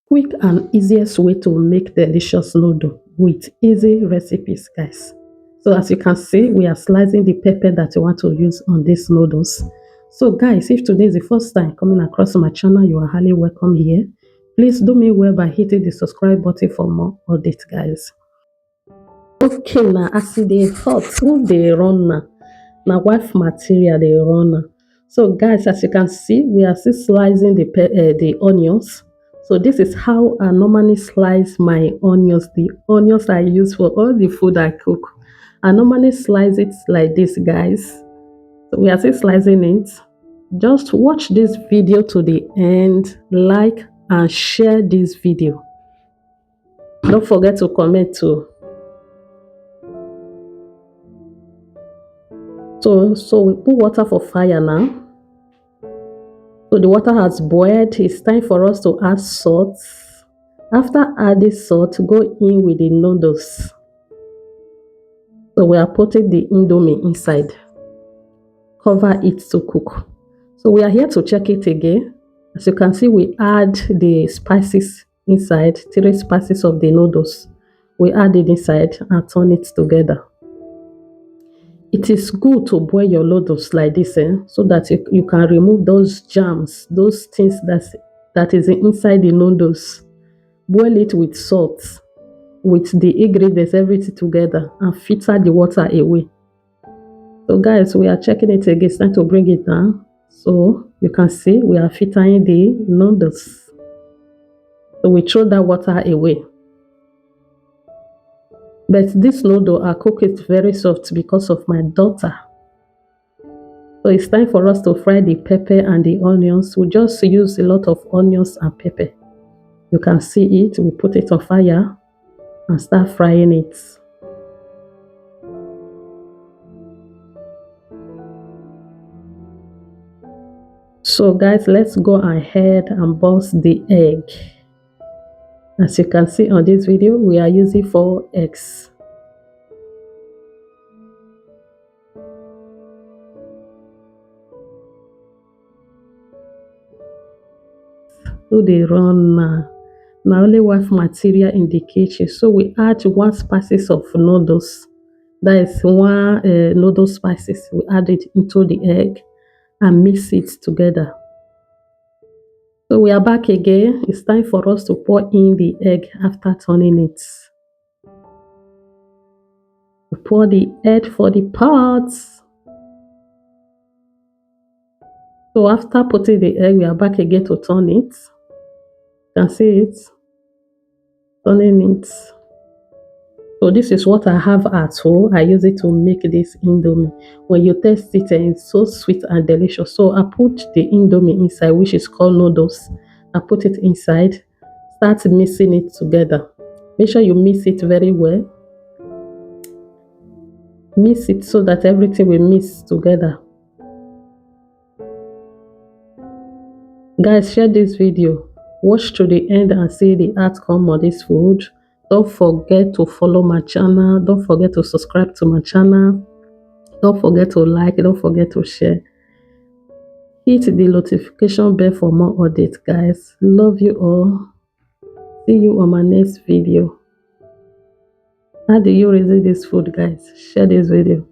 Quick and easiest way to make delicious noodle with easy recipes, guys. So as you can see, we are slicing the pepper that you want to use on these noodles. So guys, if today is the first time coming across my channel, you are highly welcome here. Please do me well by hitting the subscribe button for more updates, guys. Okay, now as they hot, who they run now? Now wife material they run now. So guys, as you can see, we are still slicing the onions. So this is how I normally slice my onions. The onions I use for all the food I cook. I normally slice it like this, guys. So we are still slicing it. Just watch this video to the end, like and share this video. Don't forget to comment too. So we put water for fire now. So the water has boiled. It's time for us to add salt. After adding salt, go in with the noodles. So we are putting the indomie inside. Cover it to cook. So we are here to check it again. As you can see, we add the spices inside, 3 spices of the noodles. We add it inside and turn it together. It is good to boil your noodles like this, so that you can remove those germs, those things that is inside the noodles. Boil it with salt, with the ingredients, everything together, and filter the water away. So guys, we are checking it again. It's time to bring it down. So you can see we are filtering the noodles. So we throw that water away. But this noodle, I cook it very soft because of my daughter. So it's time for us to fry the pepper and the onions. We just use a lot of onions and pepper. You can see it. We put it on fire and start frying it. So guys, let's go ahead and bust the egg. As you can see on this video, we are using 4 eggs. So they run now. Now only wife material in the kitchen. So we add 1 spices of noodles. That is 1 noodle spices. We add it into the egg and mix it together. So we are back again. It's time for us to pour in the egg after turning it. We pour the egg for the pots. So after putting the egg, we are back again to turn it. You can see it. Turning it. So this is what I have at home. I use it to make this indomie. When you taste it, it's so sweet and delicious. So I put the indomie inside, which is called noodles. I put it inside. Start mixing it together. Make sure you mix it very well. Mix it so that everything will mix together. Guys, share this video. Watch to the end and see the outcome of this food. Don't forget to follow my channel. Don't forget to subscribe to my channel. Don't forget to like. Don't forget to share. Hit the notification bell for more updates, guys. Love you all. See you on my next video. How do you receive this food, guys? Share this video.